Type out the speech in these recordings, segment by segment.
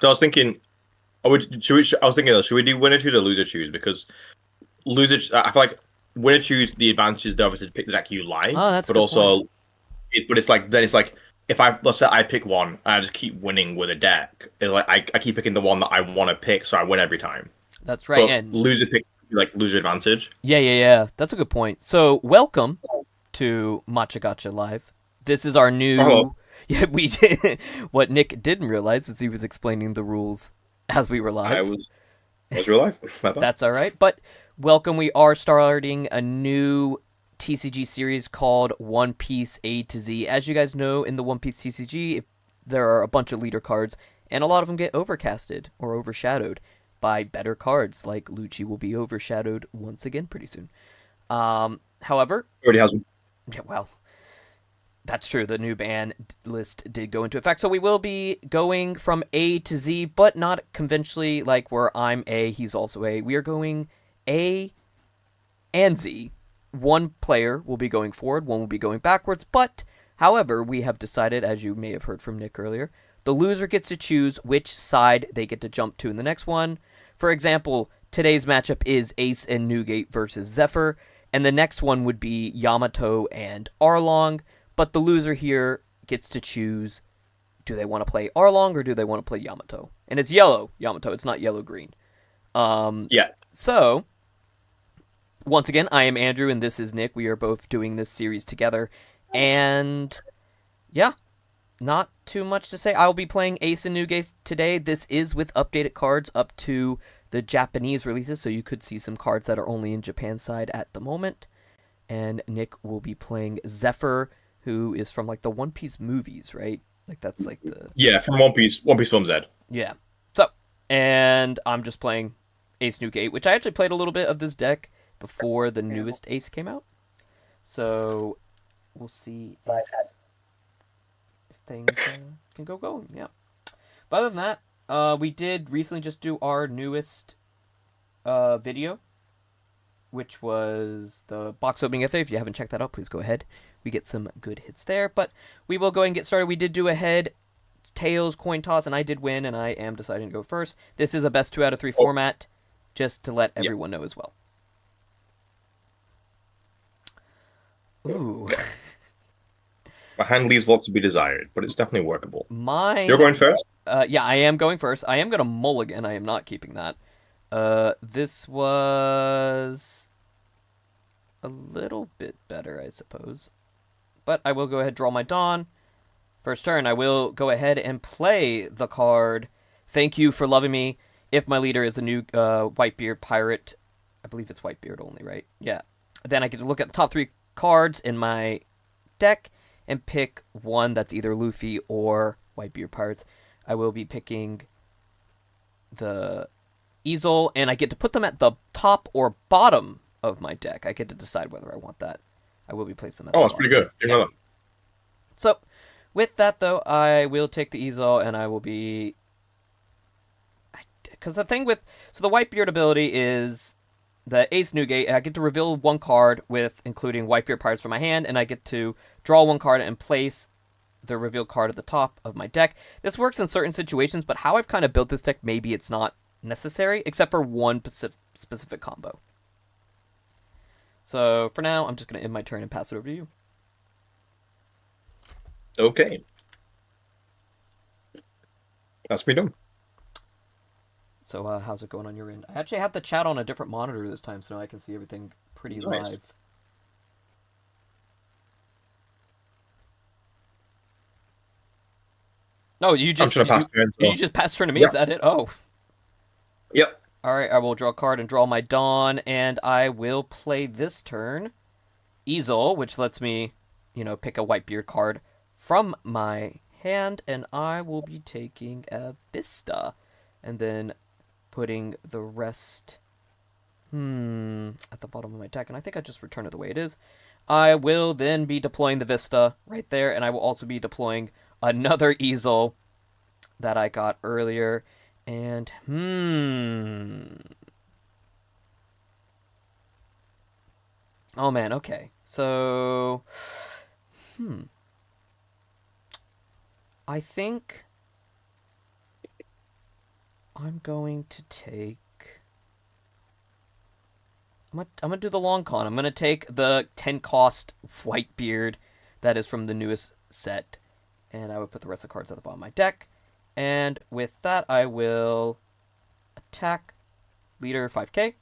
I was thinking, I was thinking, should we do winner choose or loser choose? Because I feel like winner choose, the advantage is obviously to pick the deck you Oh, like, that's a but good point. also, but it's like then it's like if let's say I pick one and I just keep winning with a deck, it's like I keep picking the one that I want to pick, so I win every time. That's right. But And loser pick like loser advantage. yeah. That's a good point. So, welcome to Matcha Gotcha Live. This is our Oh, hello. new. Yeah, we did. What Nick didn't realize is he was explaining the rules as we were I live. was real life. My bad. That's all right. But welcome. We are starting a new TCG series called One Piece A to Z. As you guys know, in the One Piece TCG, there are a bunch of leader cards, and a lot of them get overcasted or overshadowed by better cards. Like Lucci will be overshadowed once again pretty soon. However, Already has one. yeah, well, that's true. The new ban list did go into effect. So we will be going from A to Z, but not conventionally like where I'm A, he's also A. We are going A and Z. One player will be going forward, one will be going backwards, but however, we have decided, as you may have heard from Nick earlier, the loser gets to choose which side they get to jump to in the next one. For example, today's matchup is Ace and Newgate versus Zephyr, and the next one would be Yamato and Arlong. But the loser here gets to choose, do they want to play Arlong or do they want to play Yamato? And it's yellow Yamato, it's not yellow green. Um, Yeah. so, once again, I am Andrew and this is Nick. We are both doing this series together. And yeah, not too much to say. I'll be playing Ace and Newgate today. This is with updated cards up to the Japanese releases, so you could see some cards that are only in Japan side at the moment. And Nick will be playing Zephyr, who is from like the One Piece movies, right? Like that's like the Yeah, from One Piece Film Z. yeah. So, and I'm just playing Ace Newgate, which I actually played a little bit of this deck before the newest Ace came out. So we'll see if things can go going. Yeah. But other than that, we did recently just do our newest video, which was the box opening yesterday. If you haven't checked that out, please go ahead. We get some good hits there. But we will go ahead and get started. We did do a head, tails, coin toss, and I did win, and I am deciding to go first. This is a best 2 out of 3 Oh, format, just to let yeah. everyone know as well. Ooh. Okay. My hand leaves lots to be desired, but it's definitely workable. You're Mine. going first? Yeah, I am going first. I am going to mulligan. I am not keeping that. This was a little bit better, I suppose. But I will go ahead and draw my Dawn. First turn, I will go ahead and play the card. Thank you for loving me. If my leader is a new Whitebeard pirate, I believe it's Whitebeard only, right? Yeah. Then I get to look at the top 3 cards in my deck and pick one that's either Luffy or Whitebeard pirates. I will be picking the easel, and I get to put them at the top or bottom of my deck. I get to decide whether I want that. I will be placing them at Oh, the that's pretty bottom. good. Didn't Yeah. know that. So, with that though, I will take the easel, and I will be because the thing with the Whitebeard ability is the Ace Newgate. I get to reveal one card with including Whitebeard Pirates from my hand, and I get to draw one card and place the reveal card at the top of my deck. This works in certain situations, but how I've kind of built this deck, maybe it's not necessary, except for one specific combo. So for now, I'm just going to end my turn and pass it over to you. Okay. That's me done. So how's it going on your end? I actually have the chat on a different monitor this time, so now I can see everything pretty Nice. live. No, you I'm just trying to pass turn, you so. just passed turn to me. Is Yep. that it? Oh, Yep. all right. I will draw a card and draw my Dawn, and I will play this turn Easel, which lets me, pick a Whitebeard card from my hand, and I will be taking a Vista, and then putting the rest at the bottom of my deck, and I think I just return it the way it is. I will then be deploying the Vista right there, and I will also be deploying another easel that I got earlier. And oh man, okay. So I think I'm going to take... I'm gonna do the long con. I'm gonna take the 10 cost Whitebeard that is from the newest set, and I would put the rest of the cards at the bottom of my deck. And with that, I will attack leader 5k.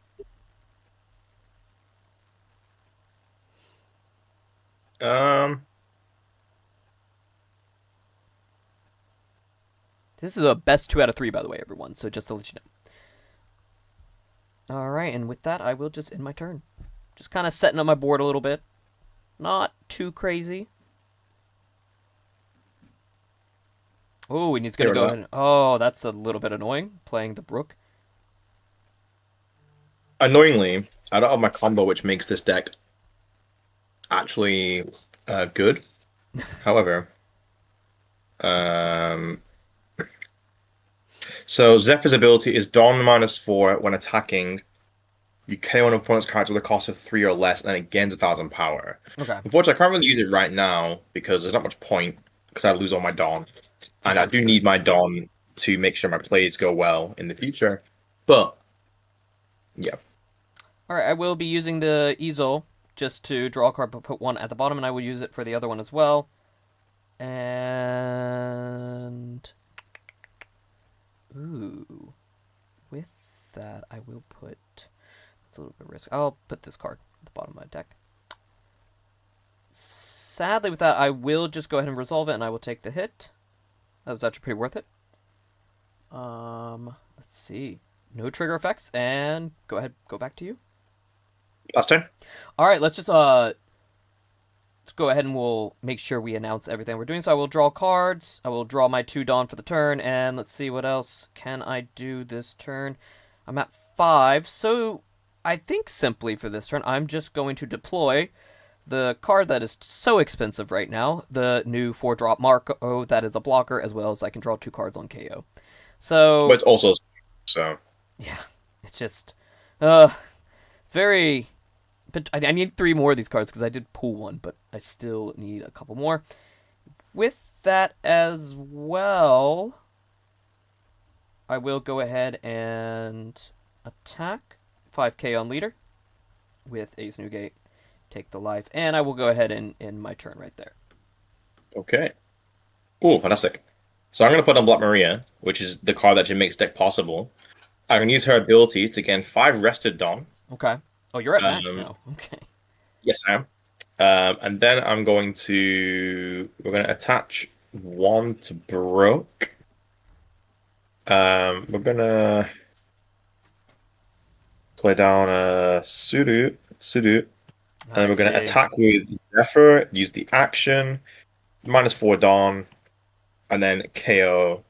This is a best 2 out of 3, by the way, everyone. So just to let you know. All right, and with that, I will just end my turn. Just kind of setting up my board a little bit. Not too crazy. Oh, and he's going to go ahead. Oh, that's a little bit annoying, playing the Brook. Annoyingly, I don't have my combo, which makes this deck actually good. However, so Zephyr's ability is Dawn -4 when attacking. You KO an opponent's character with a cost of 3 or less, and then it gains 1,000 power. Okay. Unfortunately, I can't really use it right now because there's not much point because I lose all my Dawn. And I do need my Dawn to make sure my plays go well in the future. But, yeah. Alright, I will be using the Easel just to draw a card, but put one at the bottom, and I will use it for the other one as well. And... Ooh. With that, I will put... It's a little bit of risk. I'll put this card at the bottom of my deck. Sadly, with that, I will just go ahead and resolve it, and I will take the hit. That was actually pretty worth it. Let's see. No trigger effects, and go ahead, go back to you. Last turn. All right, let's go ahead and we'll make sure we announce everything we're doing. So I will draw cards. I will draw my 2 Dawn for the turn, and let's see what else can I do this turn. I'm at 5, so I think simply for this turn, I'm just going to deploy the card that is so expensive right now, the new 4-drop Marco that is a blocker, as well as I can draw 2 cards on KO. So, but it's also so. Yeah, it's just, it's very. But I need 3 more of these cards because I did pull 1, but I still need a couple more. With that as well, I will go ahead and attack 5k on leader with Ace Newgate. Take the life, and I will go ahead and end my turn right there. Okay. Oh, fantastic. So I'm going to put on Black Maria, which is the card that actually makes deck possible. I can use her ability to gain 5 Rested Dawn. Okay. Oh, you're at max now. Okay. Yes, I am. And then we're going to attach 1 to Broke. We're going to play down a Sudu. And then we're going to attack with Zephyr, use the action, -4 Dawn, and then KO.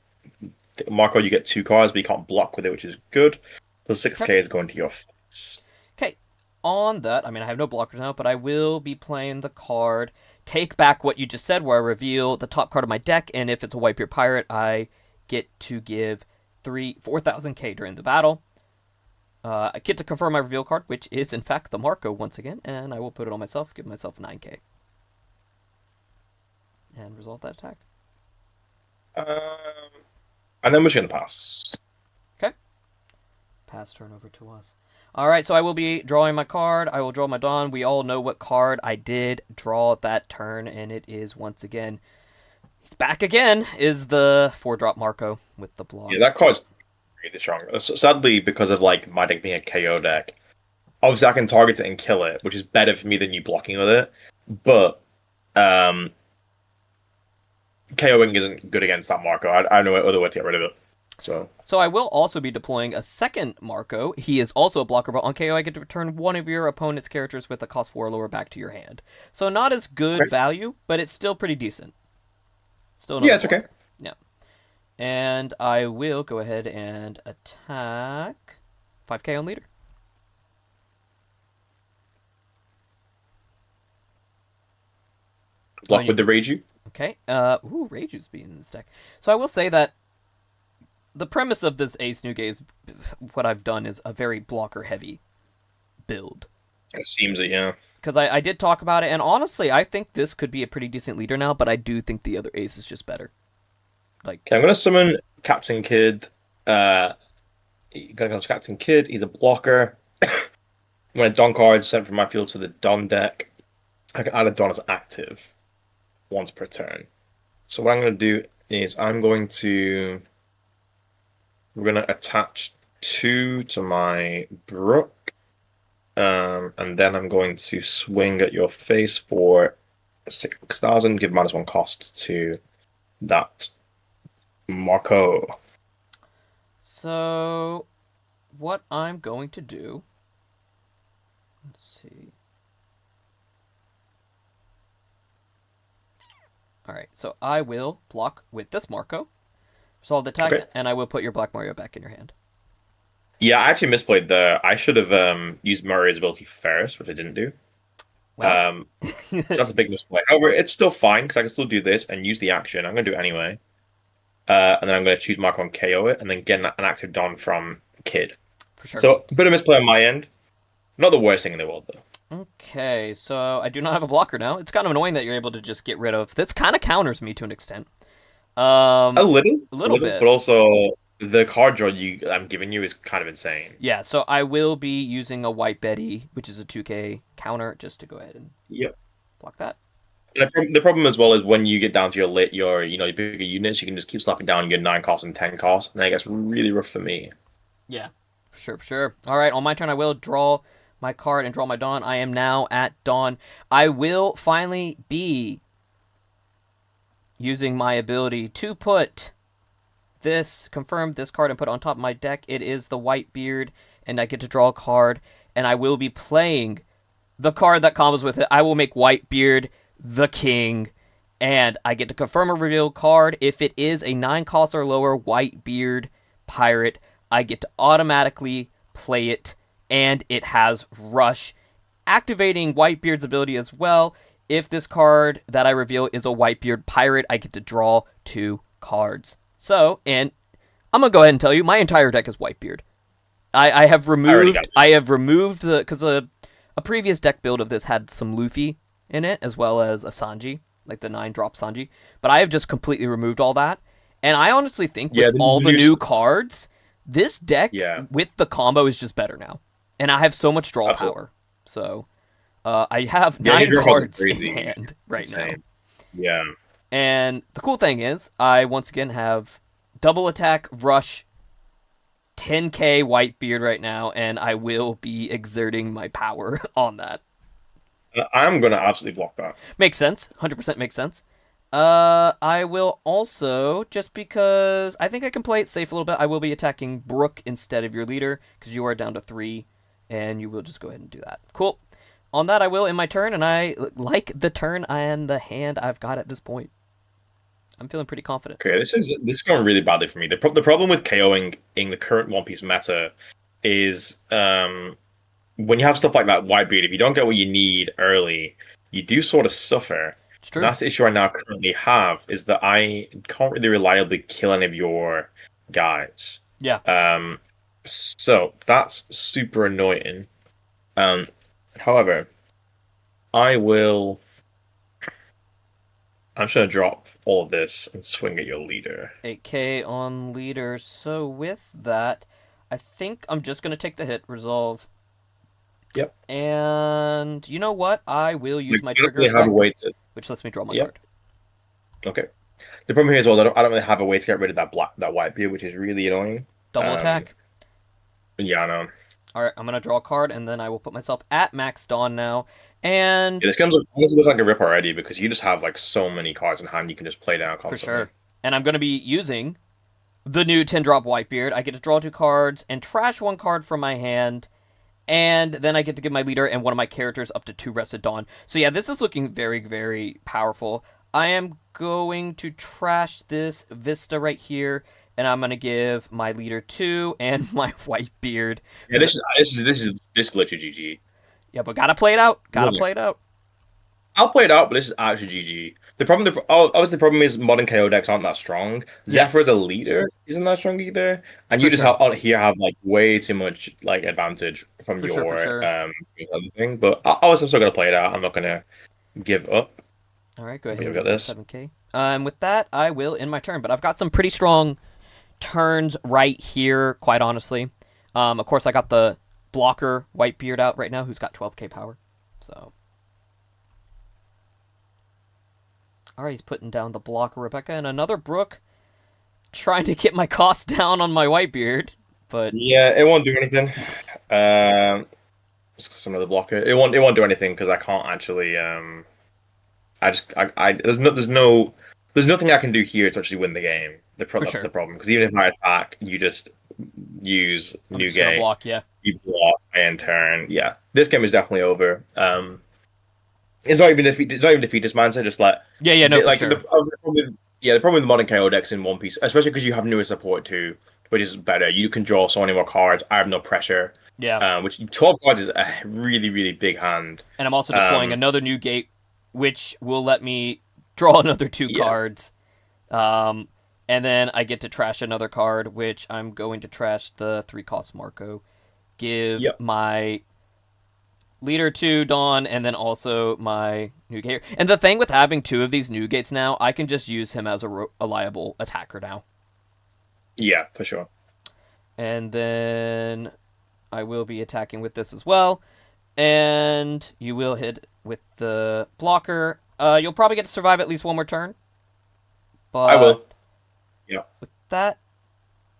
Marco, you get 2 cards, but you can't block with it, which is good. So 6k is going to your face. Okay. On that, I mean, I have no blockers now, but I will be playing the card Take Back What You Just Said, where I reveal the top card of my deck, and if it's a Whitebeard Pirate, I get to give 4,000k during the battle. I get to confirm my reveal card, which is, in fact, the Marco once again, and I will put it on myself, give myself 9k. And resolve that attack. And then we're just going to pass. Okay. Pass turn over to us. Alright, so I will be drawing my card. I will draw my Dawn. We all know what card I did draw that turn, and it is, once again, he's back again, is the 4-drop Marco with the block. Yeah, that card's really strong. Sadly, because of like my deck being a KO deck, obviously I can target it and kill it, which is better for me than you blocking with it. But KOing isn't good against that Marco. I don't know what other way to get rid of it. So I will also be deploying a second Marco. He is also a blocker, but on KO I get to return one of your opponent's characters with a cost 4 or lower back to your hand. So not as good value, but it's still pretty decent. Still, yeah, it's okay. Yeah. And I will go ahead and attack 5k on leader. Block with the Reiju. Okay. Ooh, Reiju's being in this deck. So I will say that the premise of this Ace Newgate is what I've done is a very blocker-heavy build. It seems it, yeah. Because I did talk about it, and honestly, I think this could be a pretty decent leader now, but I do think the other Ace is just better. Okay, I'm going to summon Captain Kid, You're gonna go to Captain Kid. He's a blocker. When a Don card is sent from my field to the Don deck, I can add a Don as active once per turn. So what I'm going to do is we're going to attach 2 to my Brook, and then I'm going to swing at your face for 6,000, give -1 cost to that Marco. So, what I'm going to do. Let's see. Alright, so I will block with this Marco, resolve the attack, Okay. and I will put your Black Mario back in your hand. Yeah, I actually misplayed I should have used Mario's ability first, which I didn't do. Well, So that's a big misplay. However, it's still fine because I can still do this and use the action. I'm going to do it anyway. And then I'm going to choose Marco and KO it, and then get an active Don from Kid. for sure. So a bit of misplay on my end. Not the worst thing in the world, though. Okay, so I do not have a blocker now. It's kind of annoying that you're able to just get rid of. This kind of counters me to an extent. A little bit. but also the card draw I'm giving you is kind of insane. Yeah, so I will be using a White Betty, which is a 2K counter, just to go ahead and Yep. block that. And the problem as well is when you get down to your bigger units, you can just keep slapping down your 9 cost and 10 cost, and that gets really rough for me. Yeah, for sure, for sure. All right, on my turn, I will draw my card and draw my Dawn. I am now at Dawn. I will finally be using my ability to confirm this card and put it on top of my deck. It is the Whitebeard, and I get to draw a card, and I will be playing the card that combos with it. I will make Whitebeard the king, and I get to confirm a reveal card. If it is a 9 cost or lower Whitebeard pirate, I get to automatically play it, and it has Rush, activating Whitebeard's ability as well. If this card that I reveal is a Whitebeard pirate, I get to draw 2 cards. So, and I'm gonna go ahead and tell you, my entire deck is Whitebeard. I have removed because a previous deck build of this had some Luffy in it, as well as a Sanji, like the 9-drop Sanji. But I have just completely removed all that. And I honestly think with all the new cards, this deck with the combo is just better now. And I have so much draw power. So I have 9 cards in hand right now. Yeah. And the cool thing is, I once again have double attack, rush, 10k Whitebeard right now, and I will be exerting my power on that. I'm going to absolutely block that. Makes sense. 100% makes sense. I will also, just because I think I can play it safe a little bit, I will be attacking Brook instead of your leader, because you are down to 3, and you will just go ahead and do that. Cool. On that, I will in my turn, and I like the turn and the hand I've got at this point. I'm feeling pretty confident. Okay, this is going really badly for me. The problem with KOing in the current One Piece meta is when you have stuff like that Whitebeard, if you don't get what you need early, you do sort of suffer. It's true. And that's the issue I now currently have, is that I can't really reliably kill any of your guys. Yeah. So that's super annoying. However, I'm just going to drop all of this and swing at your leader. 8k on leader. So with that, I think I'm just going to take the hit, resolve. Yep. And you know what? I will use my trigger effect, which lets me draw my card. Okay. The problem here as well is I don't really have a way to get rid of that Whitebeard, which is really annoying. Double attack. Yeah, I know. Alright, I'm going to draw a card, and then I will put myself at max Dawn now. And this game's honestly look like a rip already, because you just have like so many cards in hand you can just play down constantly. For sure. And I'm going to be using the new 10-drop Whitebeard. I get to draw 2 cards and trash 1 card from my hand. And then I get to give my leader and one of my characters up to 2 Rested Dawn. So yeah, this is looking very, very powerful. I am going to trash this Vista right here, and I'm gonna give my leader 2 and my Whitebeard. Yeah, this is literally GG. Yeah, but gotta play it out. Play it out. I'll play it out, but this is actually GG. The problem is modern KO decks aren't that strong. Zephyr as a leader isn't that strong either, and you just have like way too much like advantage from your other thing. But I was still gonna play it out. I'm not gonna give up. All right, go ahead. We've got this 7k. With that, I will end my turn. But I've got some pretty strong turns right here, quite honestly. Of course, I got the blocker Whitebeard out right now, who's got 12k power. So, all right, he's putting down the blocker Rebecca and another Brook, trying to get my cost down on my Whitebeard, but Yeah, it won't do anything. Some of the blocker. It won't do anything because I can't actually. There's nothing I can do here to actually win the game. for That's the sure, problem because even if I attack, you just use I'm just gonna Newgate. block. Yeah, You block and turn. Yeah, this game is definitely over. It's not even defeat. It's not even defeat this mindset. Just like yeah, no, for like sure. the problem with modern KO decks in One Piece, especially because you have newer support too, which is better. You can draw so many more cards. I have no pressure. Yeah, Which 12 cards is a really really big hand. and I'm also deploying another Newgate, which will let me draw another two Yeah. cards. Um, and then I get to trash another card, which I'm going to trash the 3-cost Marco. Give Yep. my leader to Dawn, and then also my Newgate. And the thing with having two of these Newgates now, I can just use him as a reliable attacker now. Yeah, for sure. And then I will be attacking with this as well. And you will hit with the blocker. You'll probably get to survive at least one more turn. I But will. Yeah. with that,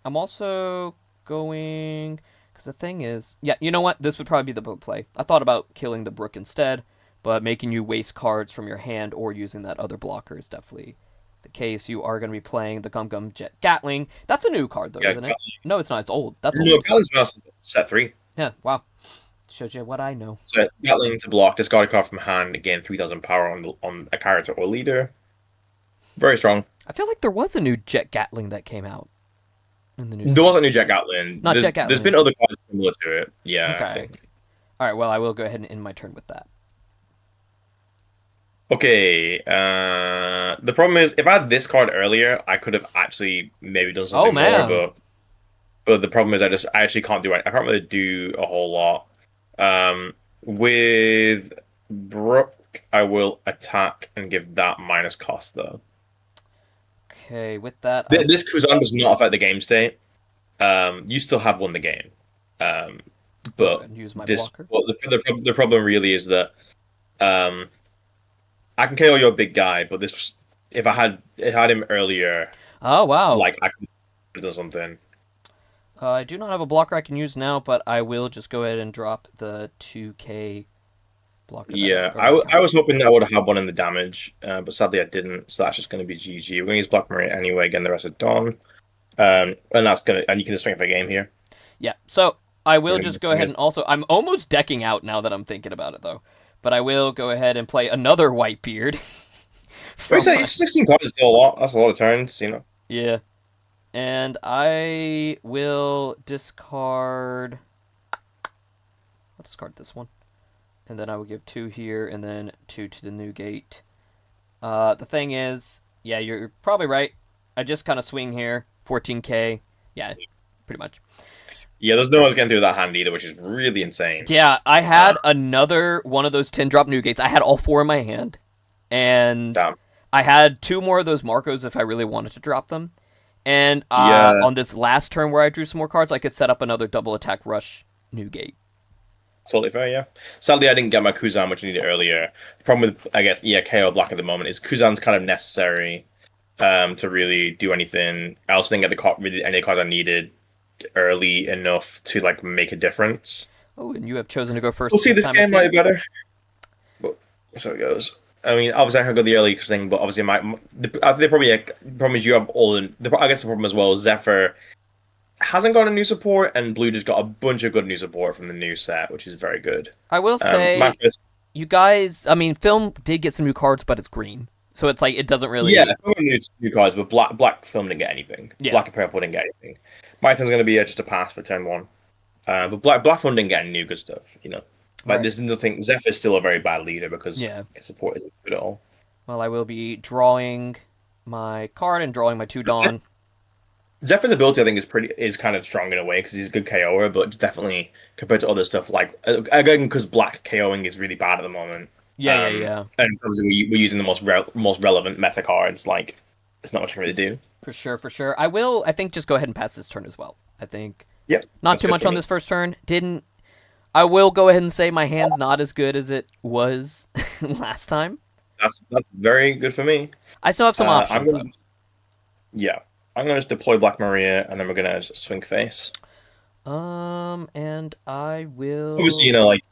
I'm also going. Because the thing is. Yeah, you know what? This would probably be the play. I thought about killing the Brook instead, but making you waste cards from your hand or using that other blocker is definitely the case. You are going to be playing the Gum Gum Jet Gatling. That's a new card, though, Yeah. isn't it? No, it's not. It's old. That's No, old. Gatlin's Mouse is set 3. Yeah, wow. Shows you what I know. So Gatling to block, discard a card from hand, gain 3,000 power on a character or leader. Very strong. I feel like there was a new Jet Gatling that came out in the news. There wasn't new Jet Gatlin. Not Jet There's Gatling. been other cards similar to it. Yeah, I Okay. think. All right. Well, I will go ahead and end my turn with that. Okay. The problem is, if I had this card earlier, I could have actually maybe done something more. man. But the problem is, I actually can't do it. I can't really do a whole lot. With Brook, I will attack and give that minus cost though. Okay. With that, This Kuzan does not affect the game state. You still have won the game. But use my this blocker. well, the problem really is that I can KO your big guy, but this if I had him earlier, Oh wow. like I could have done something. I do not have a blocker I can use now, but I will just go ahead and drop the 2k blocker. Yeah, I was hoping that I would have one in the damage, but sadly I didn't. So that's just going to be GG. We're going to use Black Maria anyway. Again, the rest of Dawn, and you can just swing for a game here. Yeah. So I will Yeah, just go ahead and also I'm almost decking out now that I'm thinking about it though, but I will go ahead and play another Whitebeard. Wait, so 16 cards is still a lot. That's a lot of turns, you know. Yeah. And I will discard. I'll discard this one. And then I will give 2 here and then 2 to the Newgate. The thing is, yeah, you're probably right. I just kind of swing here. 14k. Yeah, pretty much. Yeah, there's no one's getting through that hand either, which is really insane. Yeah, I had another one of those 10-drop Newgates. I had all 4 in my hand. And Damn. I had 2 more of those Marcos if I really wanted to drop them. And Yeah. on this last turn where I drew some more cards, I could set up another double attack rush Newgate. Totally fair, yeah. Sadly, I didn't get my Kuzan, which I needed earlier. The problem with, I guess, KO Black at the moment is Kuzan's kind of necessary to really do anything. I also didn't get really any cards I needed early enough to like make a difference. Oh, and you have chosen to go first. We'll see this time, game it might seems. be better. But so it goes. I mean, obviously I can go the early thing, but obviously the problem is you have I guess the problem as well is Zephyr hasn't got a new support, and Blue just got a bunch of good new support from the new set, which is very good. I will say, my first, you guys. I mean, Film did get some new cards, but it's green, so it's like it doesn't really. yeah, new cards, but Black Film didn't get anything. Yeah. Black and Purple didn't get anything. My turn's going to be just a pass for turn 1. But Black Film didn't get any new good stuff, you know. Like Right. there's nothing. Zephyr's still a very bad leader because Yeah. his support isn't good at all. Well, I will be drawing my card and drawing my 2 Dawn. Zephyr's ability, I think, is kind of strong in a way because he's a good KOer, but definitely compared to other stuff, like again, because Black KOing is really bad at the moment. Yeah, yeah. And because we're using the most relevant meta cards, like there's not much I can really do. For sure, for sure. I will, I think, just go ahead and pass this turn as well. I think Yeah, Not that's too good much for on me. this first turn. Didn't. I will go ahead and say my hand's not as good as it was last time. That's very good for me. I still have some I'm options gonna though. yeah, I'm gonna just deploy Black Maria, and then we're gonna just swing face. And I Obviously, will. like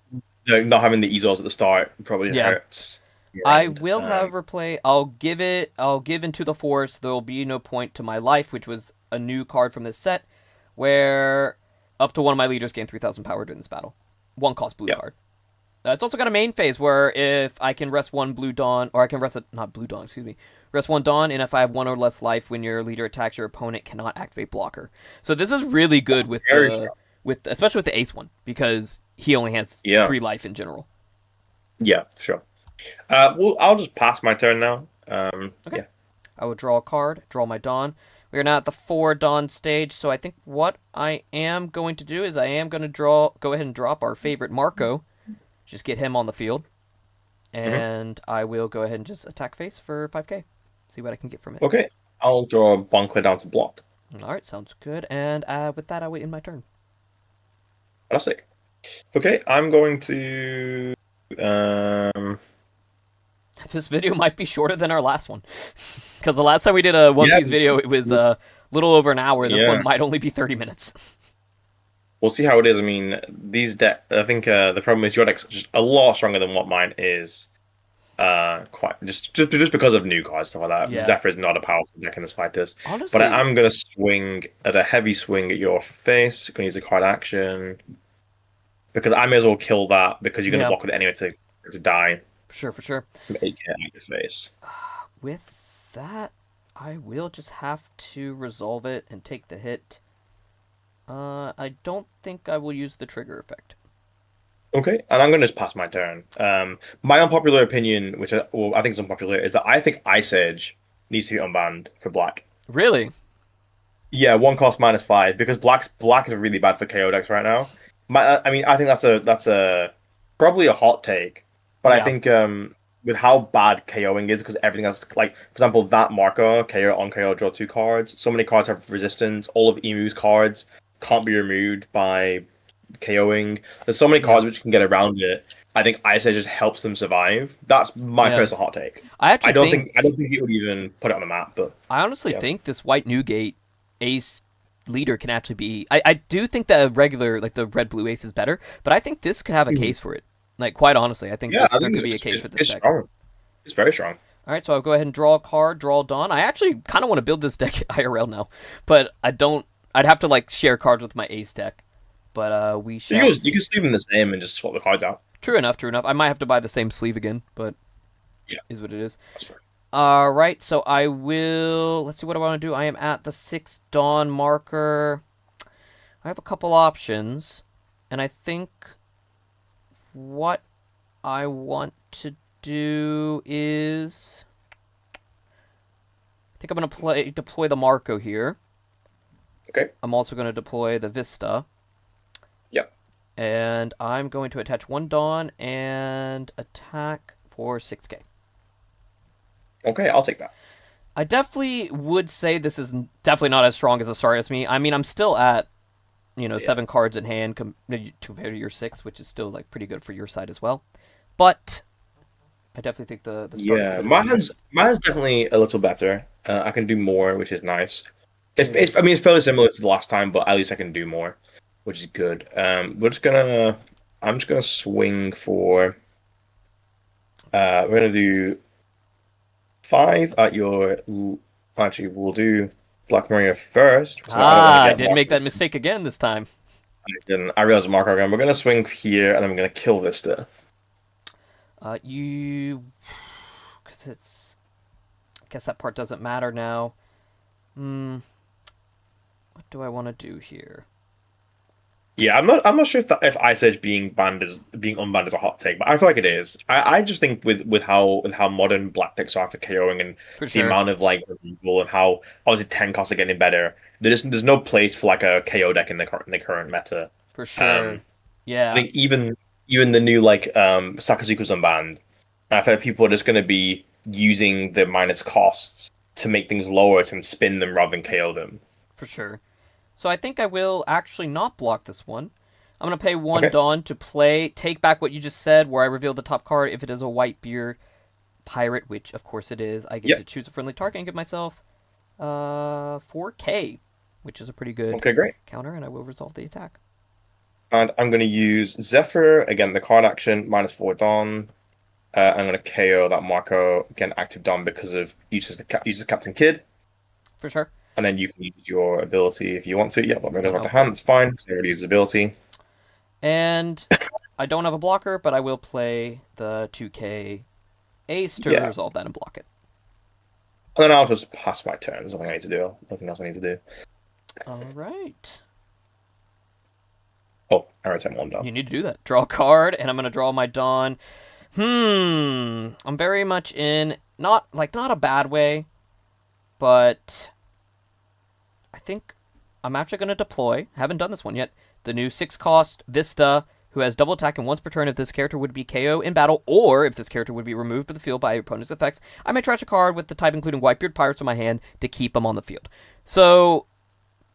not having the Ezos at the start probably Yeah, hurts your I end. will, however, play. I'll give it. I'll give Into the Forest. There will be no point to my life, which was a new card from this set, where up to one of my leaders gain 3,000 power during this battle. One cost blue Yeah. card. It's also got a main phase where if I can rest one Blue Dawn, or I can rest a, not Blue Dawn, excuse me, rest one Dawn, and if I have one or less life, when your leader attacks, your opponent cannot activate blocker. So this is really good That's with very the strong. with especially with the Ace one because he only has Yeah. 3 life in general. Yeah. Sure. Well, I'll just pass my turn now. Okay. Yeah. I will draw a card, draw my Dawn. We are now at the 4 Dawn stage, so I think what I am going to do is I am going to go ahead and drop our favorite Marco, just get him on the field, hmm and I will go ahead and just attack face for 5k. See what I can get from it. Okay. I'll draw a Bonkler down to block. All right, sounds good. And with that, I wait in my turn. Fantastic. Okay, I'm going to um This video might be shorter than our last one, because the last time we did a One yeah, Piece video, it was a little over an hour. This one yeah. might only be 30 minutes. We'll see how it is. I mean, these deck. I think the problem is your deck's just a lot stronger than what mine is. Quite just because of new cards stuff like that. Yeah. Zephyr is not a powerful deck in the slightest. But Honestly, I'm gonna swing at a heavy swing at your face. Gonna use a card action because I may as well kill that because you're gonna yeah, block with it anyway to die for sure, for sure. from 8k at your face. With that, I will just have to resolve it and take the hit. I don't think I will use the trigger effect. Okay, and I'm gonna just pass my turn. My unpopular opinion, which I think is unpopular, is that I think Ice Edge needs to be unbanned for black. Really? Yeah, one cost -5 because black is really bad for KO decks right now. I mean, I think that's a probably a hot take, but I Yeah. think with how bad KOing is because everything else, like for example, that marker KO on KO draw 2 cards. So many cards have resistance. All of Emu's cards can't be removed by KOing. There's so many Yeah. cards which can get around it. I think Ice Edge just helps them survive. That's my Yeah. personal hot take. I actually think I don't think it would even put it on the map, but I honestly yeah. think this white Newgate ace leader can actually be. I do think the regular, like the red blue ace, is better, but I think this could have a Mhm. case for it. Like, quite honestly, I think Yeah, I there think could be a case for this it's deck. strong. It's very strong. All right, so I'll go ahead and draw a card, draw Dawn. I actually kind of want to build this deck IRL now, but I don't. I'd have to like share cards with my ace deck, but we shall You see. can leave them the same and just swap the cards out. True enough, true enough. I might have to buy the same sleeve again, but Yeah, is what it is. that's fair. All right, so I will. Let's see what I want to do. I am at the 6 Dawn marker. I have a couple options, and I think what I want to do is I think I'm gonna deploy the Marco here. Okay. I'm also gonna deploy the Vista, Yep. and I'm going to attach one Dawn and attack for 6k. Okay, I'll take that. I definitely would say this is definitely not as strong as a start as me. I mean, I'm still at Yeah. 7 cards in hand compared to your 6, which is still like pretty good for your side as well. But I definitely think the start Yeah, could have been. mine's definitely a little better. I can do more, which is nice. Mm. I mean, it's fairly similar to the last time, but at least I can do more, which is good. I'm just gonna swing for. We're gonna do 5 at your. Actually, we'll do Black Maria first, so I don't want to I get did make Marco. that mistake again this time. I realized Marco again. We're gonna swing here, and then we're gonna kill Vista. Because it's. I guess that part doesn't matter now. What do I want to do here? Yeah, I'm not sure if Ice Edge being unbanned is a hot take, but I feel like it is. I just think with how modern black decks are for KOing and For the sure. amount of like removal and how obviously 10 costs are getting better, there's no place for like a KO deck in the current meta. For sure. Um, I Yeah. think even the new like Sakazuku's unbanned, I feel like people are just gonna be using the minus costs to make things lower and spin them rather than KO them. For sure. So I think I will actually not block this one. I'm going to pay 1 Okay. Dawn to take back what you just said, where I reveal the top card. If it is a Whitebeard pirate, which of course it is, I get to Yep. choose a friendly target and give myself 4K, which is a pretty good Okay, great. counter, and I will resolve the attack. And I'm going to use Zephyr, again, the card action, -4 Dawn. I'm going to KO that Marco, again, active Dawn because of uses Captain Kidd. For sure. And then you can use your ability if you want to. Yeah, but I'm going No. to hand, that's fine. So I already use ability. And I don't have a blocker, but I will play the 2K Ace to Yeah. resolve that and block it. And then I'll just pass my turn. There's nothing I need to do. Nothing else I need to do. All right. Oh, I return 1 Dawn. You need to do that. Draw a card, and I'm going to draw my Dawn. I'm very much in, not a bad way, but I think I'm actually going to deploy. I haven't done this one yet. The new 6-cost Vista, who has double attack and once per turn if this character would be KO in battle, or if this character would be removed from the field by your opponent's effects. I may trash a card with the type including Whitebeard Pirates in my hand to keep them on the field. So,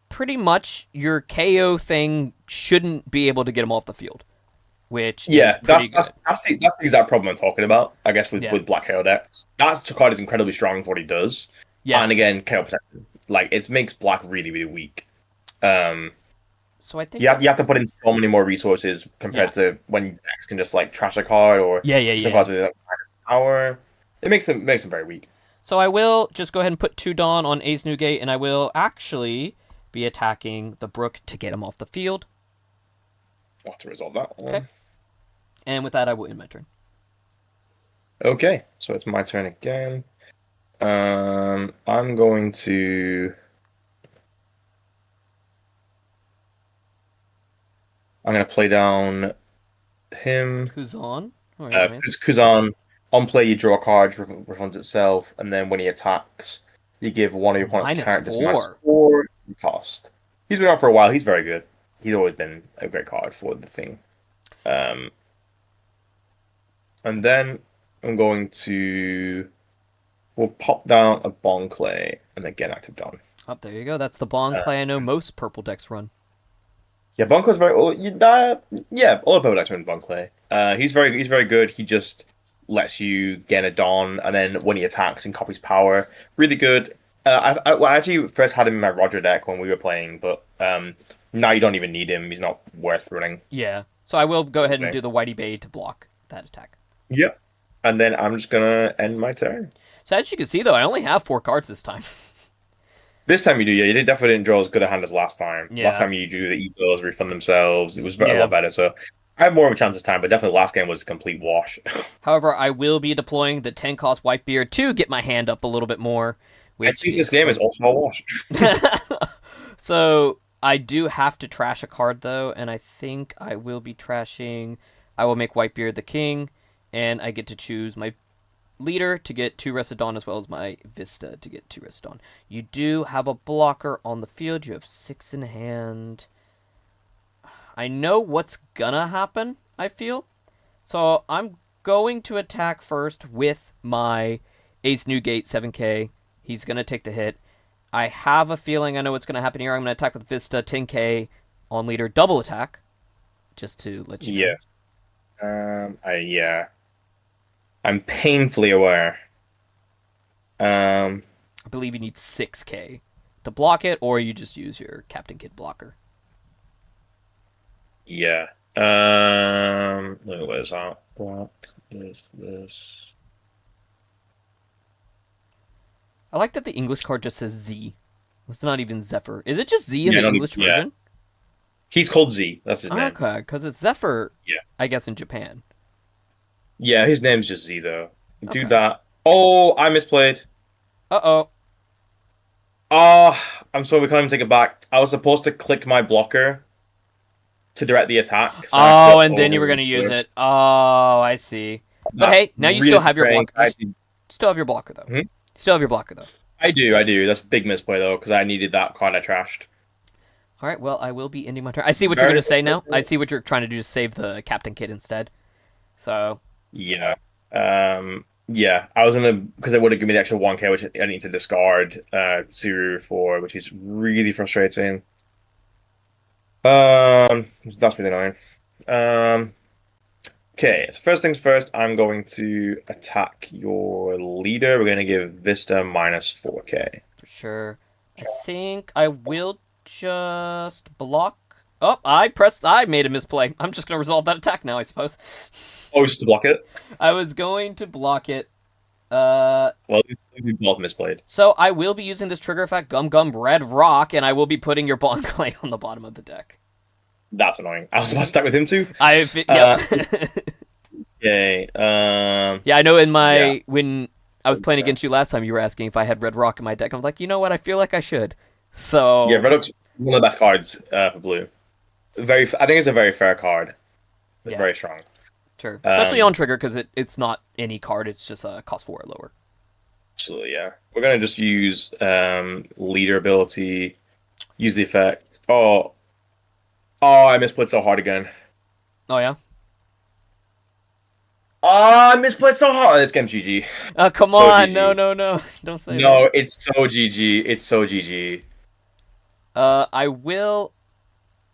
pretty much, your KO thing shouldn't be able to get them off the field. Which Yeah, is pretty good. that's the exact problem I'm talking about, I guess, Yeah. with Black KO decks. That card is incredibly strong for what he does. Yeah. And again, KO protection. Like, it makes Black really, really weak. So I think you have to put in so many more resources compared to when decks can just like trash a card or some cards with minus power. It makes them very weak. So I will just go ahead and put 2 Dawn on Ace Newgate, and I will actually be attacking the Brook to get him off the field. I'll have to resolve that one. Okay. And with that, I will end my turn. Okay, so it's my turn again. I'm going to play down him. Kuzan. All right, nice. Kuzan, on play, you draw a card, refunds itself, and then when he attacks, you give one of your opponent's characters -4 cost. He's been out for a while. He's very good. He's always been a great card for the thing. And then I'm going to... We'll pop down a Bond Clay and then get active Dawn. Oh, there you go. That's the Bond Clay I know most purple decks run. Yeah, Bond Clay's very... yeah, all the purple decks run Bond Clay. He's very good. He just lets you get a Dawn, and then when he attacks and copies power, really good. I actually first had him in my Roger deck when we were playing, but now you don't even need him. He's not worth running. Yeah. So I will go ahead and do the Whitey Bay to block that attack. Yep. And then I'm just gonna end my turn. So as you can see, though, I only have 4 cards this time. This time you do, yeah. You definitely didn't draw as good a hand as last time. Yeah. Last time you drew the Ethos, refund themselves. It was a lot better. So I have more of a chance this time, but definitely last game was a complete wash. However, I will be deploying the 10-cost Whitebeard to get my hand up a little bit more. I think this game is also a wash. So I do have to trash a card, though, and I think I will be trashing... I will make Whitebeard the king, and I get to choose my leader to get 2 Rested Dawn, as well as my Vista to get 2 Rested Dawn. You do have a blocker on the field. You have 6 in hand. I know what's gonna happen, I feel. So I'm going to attack first with my Ace Newgate 7K. He's gonna take the hit. I have a feeling I know what's gonna happen here. I'm gonna attack with Vista 10K on leader, double attack, just to let you know. Yes. I'm painfully aware. I believe you need 6K to block it, or you just use your Captain Kidd blocker. Yeah. Where's that? Block this. I like that the English card just says Z. It's not even Zephyr. Is it just Z in the English version? He's called Z. That's his name. Okay, because it's Zephyr, yeah. I guess, in Japan. Yeah, his name's just Z, though. Do that. Oh, I misplayed. Uh-oh. I'm sorry, we can't even take it back. I was supposed to click my blocker to direct the attack. So and then you were going to use it. Oh, I see. But hey, now you still have your blocker. Still have your blocker, though. Still have your blocker, though. I do. That's a big misplay, though, because I needed that card I trashed. All right, well, I will be ending my turn. I see what you're going to say now. I see what you're trying to do to save the Captain Kidd instead. So... Yeah. Yeah. I was because it would have given me the extra 1K, which I need to discard Tsuru for, which is really frustrating. That's really annoying. Um, okay, so first things first, I'm going to attack your leader. We're going to give Vista minus 4K. For sure. I think I will just block. Oh, I made a misplay. I'm just going to resolve that attack now, I suppose. Oh, just to block it? I was going to block it. Well, we both misplayed. So I will be using this trigger effect, Gum Gum Red Rock, and I will be putting your Bond Clay on the bottom of the deck. That's annoying. I was about to start with him too. Yeah. Okay. Yeah, I know when I was playing against you last time, you were asking if I had Red Rock in my deck. I'm like, you know what? I feel like I should. So Yeah, Red Oak's one of the best cards for blue. I think it's a very fair card. Yeah. Very strong. Sure. Especially on trigger, because it's not any card, it's just a cost 4 or lower. Absolutely, yeah. We're gonna just use leader ability, use the effect. Oh, I misplayed so hard again. Oh yeah? Oh, I misplayed so hard. This game's GG. Oh, come So on. GG. No. Don't say that. No, it's so GG. It's so GG. I will...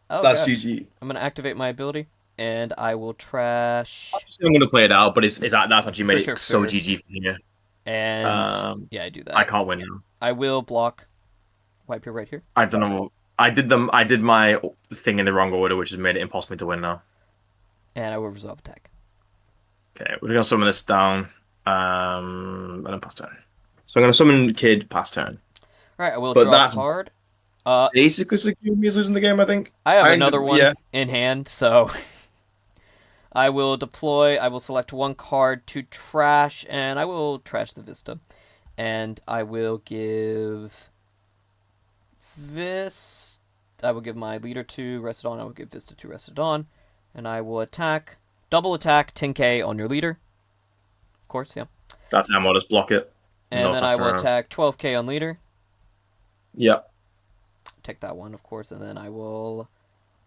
Oh, That's gosh. GG. I'm going to activate my ability, and I will trash... I'm going to play it out, but that's actually made For it so sure. GG for me. And... yeah, I do that. I can't win now. I will block... Wipe your right here. I don't know. I did my thing in the wrong order, which has made it impossible to win now. And I will resolve attack. Okay, we're gonna summon this down. And then pass turn. So I'm gonna summon Kid pass turn. Alright, I will draw a card. Basically secure me as losing the game, I think. I have another one in hand, so I will deploy. I will select one card to trash, and I will trash the Vista. And I will give this. I will give my leader 2 rested on. I will give Vista 2 rested on. And I will attack. Double attack 10k on your leader. Of course, yeah. That's how I'll just block it. And then I will attack 12k on leader. Yep. Take that one, of course, and then I will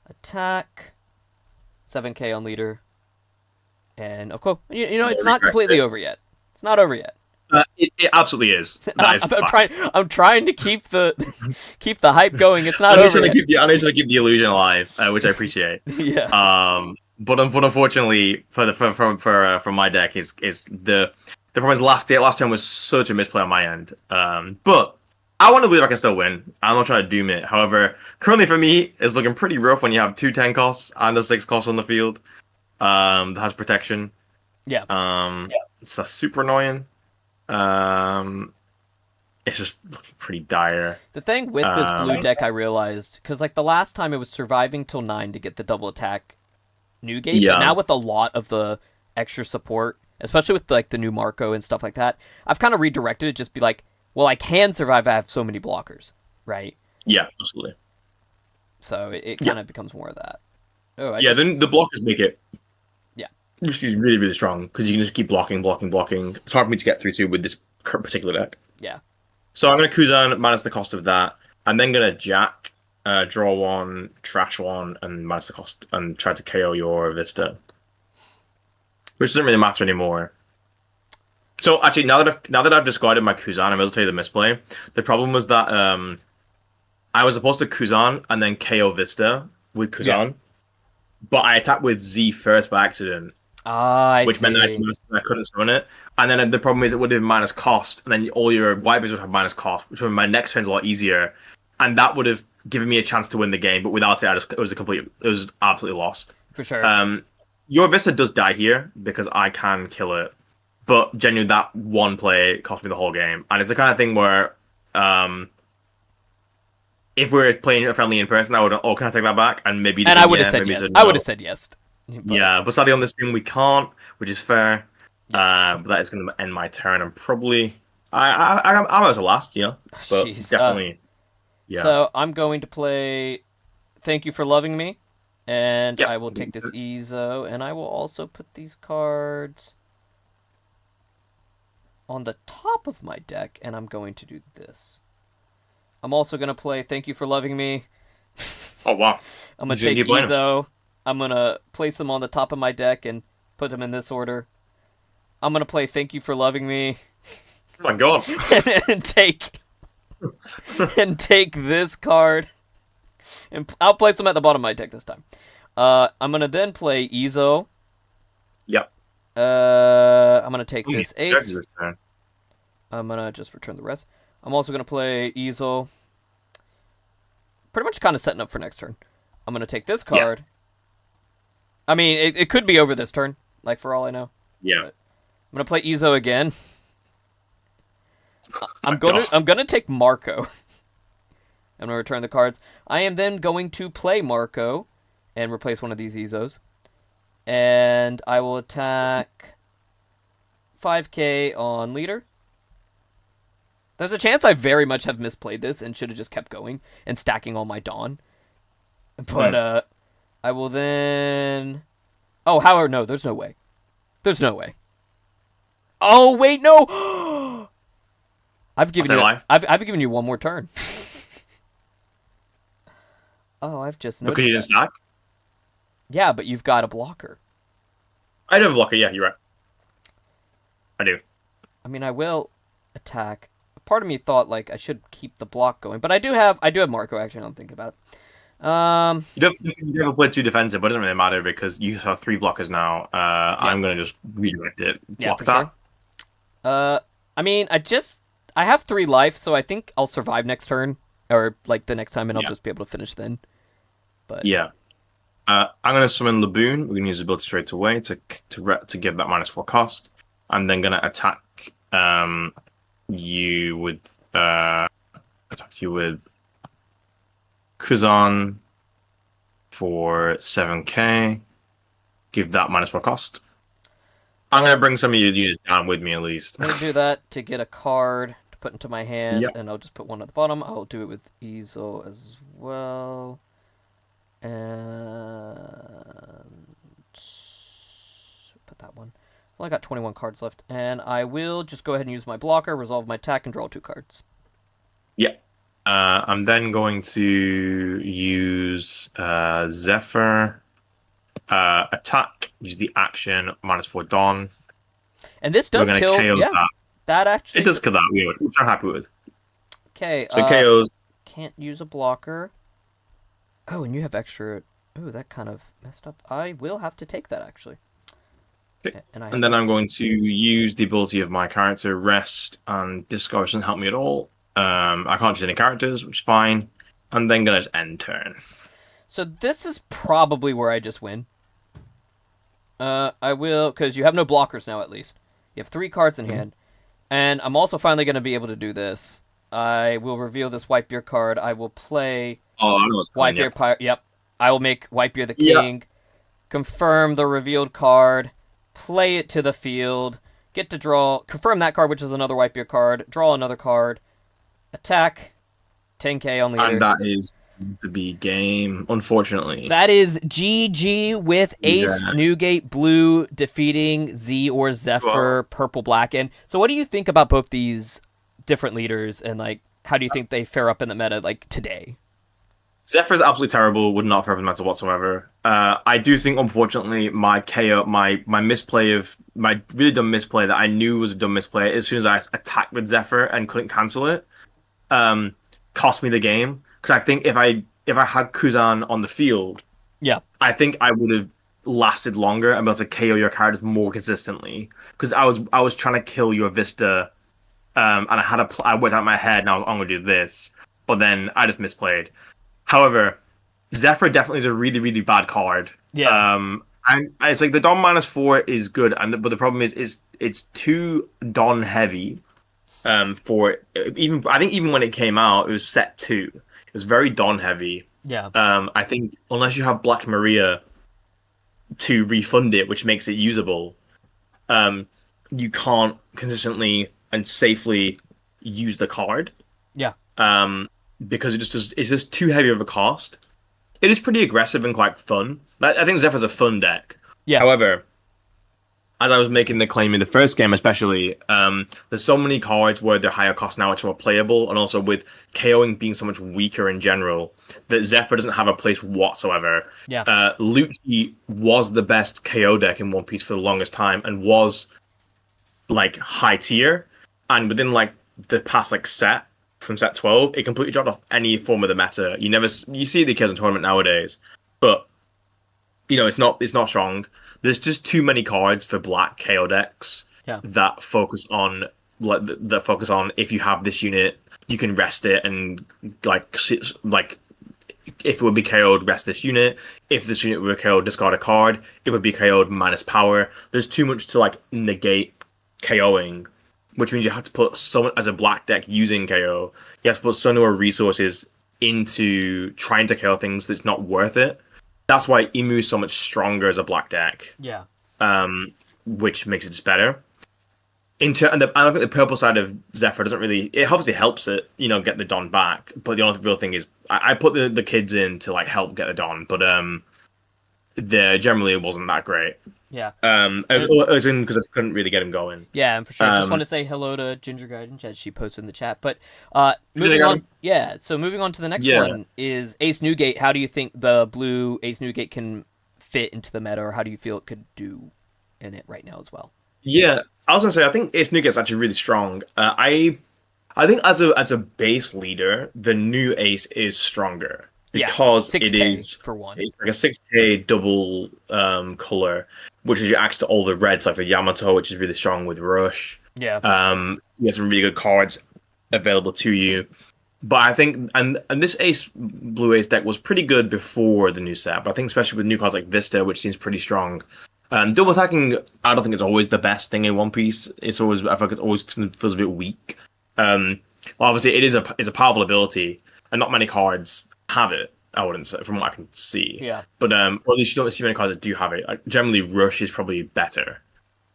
attack 7k on leader. And of course, you know, it's not completely over yet. It's not over yet. It absolutely is. I'm trying to keep the hype going. It's not over yet. I'm trying to keep the illusion alive, which I appreciate. Yeah. But unfortunately, for my deck, is the problem is last turn was such a misplay on my end. But I want to believe I can still win. I'm not trying to doom it. However, currently for me, it's looking pretty rough when you have 2 10 costs and a 6 cost on the field. That has protection. Yeah. It's super annoying. It's just looking pretty dire. The thing with this blue deck, I realized, because like the last time it was surviving till 9 to get the double attack Newgate, but now with a lot of the extra support, especially with like the new Marco and stuff like that, I've kind of redirected it. Just be like, well, I can survive. I have so many blockers, right? Yeah, absolutely. So it kind of becomes more of that. Oh, then the blockers make it. Yeah, just really, really strong because you can just keep blocking. It's hard for me to get through to with this particular deck. Yeah. So I'm going to Kuzan minus the cost of that. I'm then going to Jack, draw 1, trash 1, and minus the cost, and try to KO your Vista. Which doesn't really matter anymore. So actually, now that I've discarded my Kuzan, I'm able to tell you the misplay. The problem was that I was supposed to Kuzan and then KO Vista with Kuzan, but I attacked with Z first by accident. Which meant that I couldn't summon it. And then the problem is it would have minus cost, and then all your wipers would have minus cost, which would make my next turn's a lot easier. And that would have given me a chance to win the game, but without it, it was absolutely lost. For sure. Your Vista does die here because I can kill it, but genuinely that one play cost me the whole game. And it's the kind of thing where, if we were playing friendly in person, I would can I take that back? And maybe I would have said yes. I would have said yes. But sadly on this thing we can't, which is fair. But that is going to end my turn, and probably I'm as a last, but definitely. So I'm going to play Thank You for Loving Me, and I will take this Ezo, and I will also put these cards on the top of my deck, and I'm going to do this. I'm also going to play Thank You for Loving Me. Oh, wow. I'm going to take Ezo. I'm going to place them on the top of my deck and put them in this order. I'm going to play Thank You for Loving Me. Oh my god. and take this card. And outplace them at the bottom of my deck this time. I'm gonna then play Ezo. Yep. I'm gonna take Ooh, this judge ace. this turn. I'm gonna just return the rest. I'm also gonna play Ezo. Pretty much kind of setting up for next turn. I'm gonna take this Yeah. card. I mean, it could be over this turn, like for all I know. Yeah. But I'm gonna play Ezo again. I'm God. gonna take Marco. I'm gonna return the cards. I am then going to play Marco and replace one of these Ezos. And I will attack 5k on leader. There's a chance I very much have misplayed this and should have just kept going and stacking all my Dawn. But I will then. Oh, however, no, there's no way. There's no way. Oh wait, no. I've given you. I've given you one more turn. Oh, I've just noticed. Because you didn't stack? Yeah, but you've got a blocker. I do have a blocker, yeah, you're right. I do. I mean, I will attack. Part of me thought like I should keep the block going, but I do have Marco. Actually, I don't think about it. You never played 2 defensive, but it doesn't really matter because you have 3 blockers now. Yeah. I'm gonna just redirect it. Yeah, for sure. I mean, I have 3 life, so I think I'll survive next turn or like the next time, and I'll just be able to finish then. But yeah. I'm gonna summon Laboon. We're gonna use the ability straight away to give that -4 cost. I'm then gonna attack you with Kuzan for 7k. Give that -4 cost. I'm gonna bring some of your units down with me at least. I'm gonna do that to get a card to put into my hand, and I'll just put one at the bottom. I'll do it with Ezo as well. And put that one. Well, I got 21 cards left, and I will just go ahead and use my blocker, resolve my attack, and draw 2 cards. Yeah. I'm then going to use Zephyr, attack, use the action, -4 Dawn. And this does kill. Yeah, that actually. It does kill that, which I'm happy with. Okay. So KOs. Can't use a blocker. Oh, and you have extra. Oh, that kind of messed up. I will have to take that actually. Okay. And then I'm going to use the ability of my character, Rest, and Discard doesn't help me at all. I can't use any characters, which is fine. I'm then going to end turn. So this is probably where I just win. I will, because you have no blockers now at least. You have 3 cards in hand. And I'm also finally going to be able to do this. I will reveal this Whitebeard card. I will play Whitebeard Pirate. Yep. I will make Whitebeard the king. Confirm the revealed card. Play it to the field. Get to draw. Confirm that card, which is another Whitebeard card. Draw another card. Attack. 10k on leader. And that is to be game, unfortunately. That is GG with Ace, Newgate, Blue, defeating Z or Zephyr, Purple, Black. And so what do you think about both these different leaders, and like how do you think they fare up in the meta like today? Zephyr's absolutely terrible, would not fare up in the meta whatsoever. I do think, unfortunately, my KO, my really dumb misplay that I knew was a dumb misplay as soon as I attacked with Zephyr and couldn't cancel it, cost me the game. Because I think if I had Kuzan on the field, I think I would have lasted longer and be able to KO your characters more consistently. Because I was trying to kill your Vista, and I worked out in my head. Now I'm gonna do this, but then I just misplayed. However, Zephyr definitely is a really, really bad card. Yeah. And it's like the Don -4 is good, but the problem is it's too Don heavy. For even when it came out, it was set 2. It was very Don heavy. Yeah. I think unless you have Black Maria to refund it, which makes it usable, you can't consistently and safely use the card. Yeah. Because it's just too heavy of a cost. It is pretty aggressive and quite fun. I think Zephyr's a fun deck. Yeah. However, as I was making the claim in the first game especially, there's so many cards where they're higher cost now, which are more playable, and also with KOing being so much weaker in general, that Zephyr doesn't have a place whatsoever. Yeah. Lucci was the best KO deck in One Piece for the longest time, and was like high tier, and within like the past like set from set 12, it completely dropped off any form of the meta. You see the kids in tournament nowadays, but it's not strong. There's just too many cards for black KO decks Yeah. that focus on if you have this unit, you can rest it and like if it would be KO'd, rest this unit. If this unit were KO'd, discard a card. If it would be KO'd, minus power. There's too much to like negate KOing, which means you have to put so as a black deck using KO, you have to put so many more resources into trying to KO things that's not worth it. That's why Emu is so much stronger as a black deck. Yeah. Which makes it just better. I think the purple side of Zephyr doesn't really. It obviously helps it, get the Don back. But the only real thing is, I put the kids in to like help get the Don, but generally it wasn't that great. Yeah. It was in because I couldn't really get him going. Yeah, for sure. Just want to say hello to Ginger Guidance as she posted in the chat. But moving on. Yeah. So moving on to the next one is Ace Newgate. How do you think the blue Ace Newgate can fit into the meta, or how do you feel it could do in it right now as well? Yeah, I was gonna say I think Ace Newgate's actually really strong. I think as a base leader, the new Ace is stronger because it is for one. It's like a 6K double color, which is your access to all the reds, like the Yamato, which is really strong with Rush. Yeah. You have some really good cards available to you. But I think and this blue Ace deck was pretty good before the new set. But I think especially with new cards like Vista, which seems pretty strong. Double attacking, I don't think it's always the best thing in One Piece. I feel like it always feels a bit weak. Obviously, it is a powerful ability, and not many cards have it. I wouldn't say, from what I can see. Yeah. But or at least you don't see many cards that do have it. Like, generally, Rush is probably better.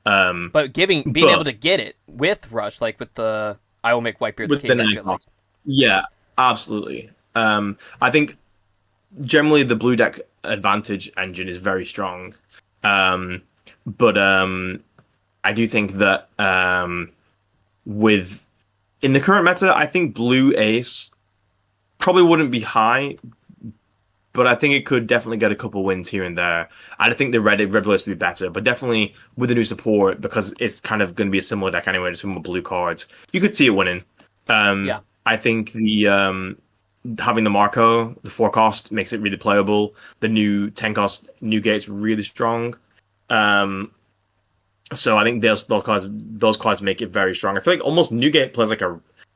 But being able to get it with Rush, like with the I will make Whitebeard the king. Yeah, absolutely. I think generally the blue deck advantage engine is very strong. But I do think that in the current meta, I think blue Ace probably wouldn't be high, but I think it could definitely get a couple wins here and there. I think the red blue Ace would be better, but definitely with the new support, because it's kind of going to be a similar deck anyway, just with more blue cards, you could see it winning. Yeah. I think the having the Marco, the 4-cost, makes it really playable. The new 10-cost Newgate's really strong. So I think those cards make it very strong. I feel like almost Newgate plays a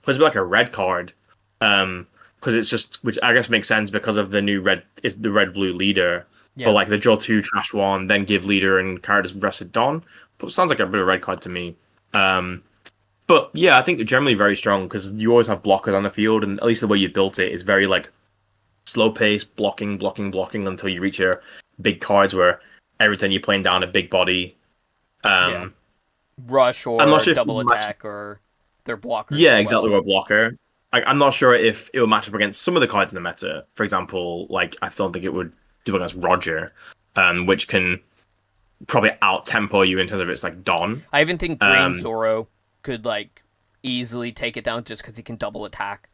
bit like a red card. Because it's just, which I guess makes sense because of the new red is the red blue leader. Yeah. But like the draw 2, trash 1, then give leader and card is rested Dawn. But sounds like a bit of a red card to me. But yeah, I think they're generally very strong because you always have blockers on the field, and at least the way you built it is very like slow pace, blocking until you reach your big cards where every time you're playing down a big body. Rush or double attack or their blockers. Yeah, exactly, or blocker. I'm not sure if it will match up against some of the cards in the meta. For example, like I don't think it would do against Roger, which can probably out-tempo you in terms of its like Dawn. I even think Green Zoro could like easily take it down just because he can double attack,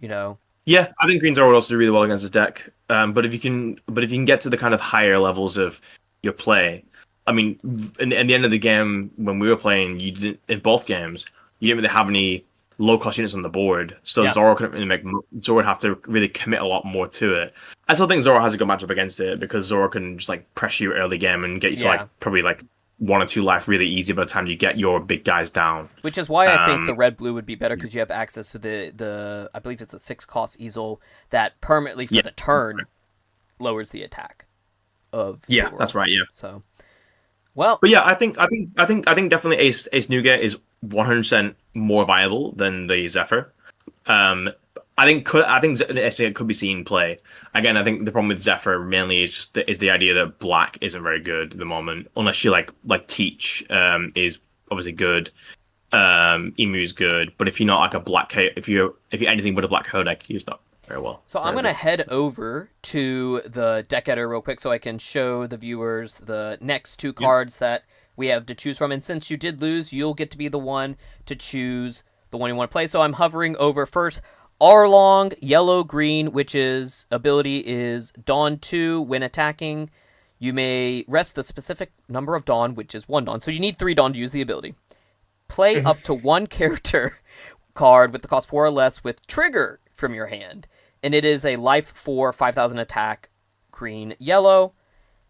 Yeah, I think Green Zoro would also do really well against his deck. But if you can get to the kind of higher levels of your play, I mean, in the end of the game when we were playing, in both games you didn't really have any low-cost units on the board, so Zoro couldn't really Zoro would have to really commit a lot more to it. I still think Zoro has a good matchup against it because Zoro can just like pressure you early game and get you to like probably like 1 or 2 life really easy by the time you get your big guys down. Which is why I think the red-blue would be better because you have access to the I believe it's a 6-cost easel that permanently for the turn lowers the attack of Zoro. That's right. Yeah. So, well, but yeah, I think definitely Ace Newgate is 100% more viable than the Zephyr. I think Newgate could be seen play. Again, I think the problem with Zephyr mainly is the idea that black isn't very good at the moment, unless you like Teach is obviously good. Emu's good, but if you're not like a black if you're anything but a black deck, he's not very well. So I'm gonna head over to the deck editor real quick so I can show the viewers the next 2 cards that we have to choose from. And since you did lose, you'll get to be the one to choose the one you want to play. So I'm hovering over first Arlong, yellow-green, which is ability is Dawn 2. When attacking, you may rest the specific number of Dawn, which is 1 Dawn. So you need 3 Dawn to use the ability. Play up to 1 character card with the cost 4 or less with trigger from your hand. And it is a life 4, 5,000 attack, green, yellow,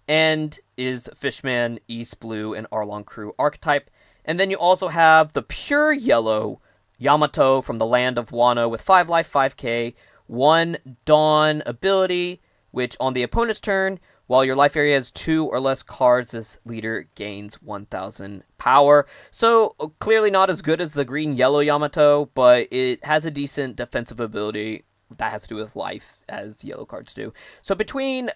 and is Fishman, East Blue, and Arlong Crew archetype. And then you also have the pure yellow Yamato from the land of Wano with 5 life, 5k, 1 Dawn ability, which on the opponent's turn, while your life area has 2 or less cards, this leader gains 1,000 power. So clearly not as good as the green-yellow Yamato, but it has a decent defensive ability that has to do with life, as yellow cards do. So between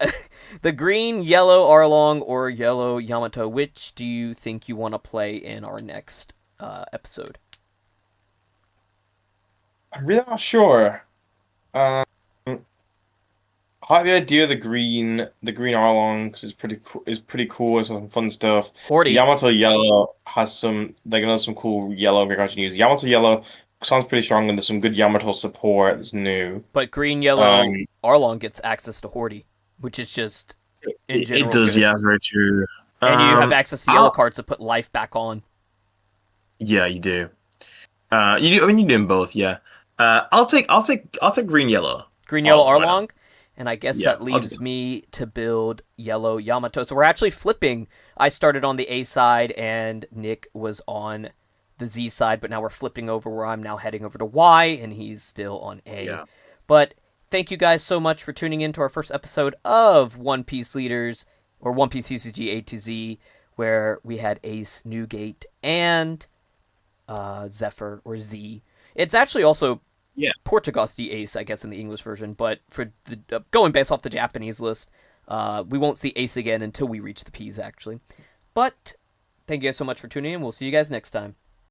the green-yellow Arlong or yellow Yamato, which do you think you want to play in our next episode? I'm really not sure. Um, I like the idea of the green Arlong because it's pretty cool. It's some fun stuff. The Horty. Yamato Yellow has some some cool yellow cards you can use. Yamato Yellow sounds pretty strong and there's some good Yamato support that's new. But green-yellow Arlong gets access to Horty, which is just, in general, it does, good. yeah, very true. And you have access to yellow cards to put life back on. Yeah, you do. You do. I mean, you do them both. Yeah. I'll take green yellow. Green-yellow Why Arlong? not? And I guess Yeah, that leaves me to build yellow Yamato. So we're actually flipping. I started on the A side, and Nick was on the Z side, but now we're flipping over where I'm now heading over to Y, and he's still on A. Yeah. But thank you guys so much for tuning in to our first episode of One Piece Leaders, or One Piece TCG A to Z, where we had Ace, Newgate, and Zephyr, or Z. It's actually also Portuguese the Ace, I guess, in the English version, but for the going based off the Japanese list, we won't see Ace again until we reach the P's, actually. But thank you guys so much for tuning in. We'll see you guys next time.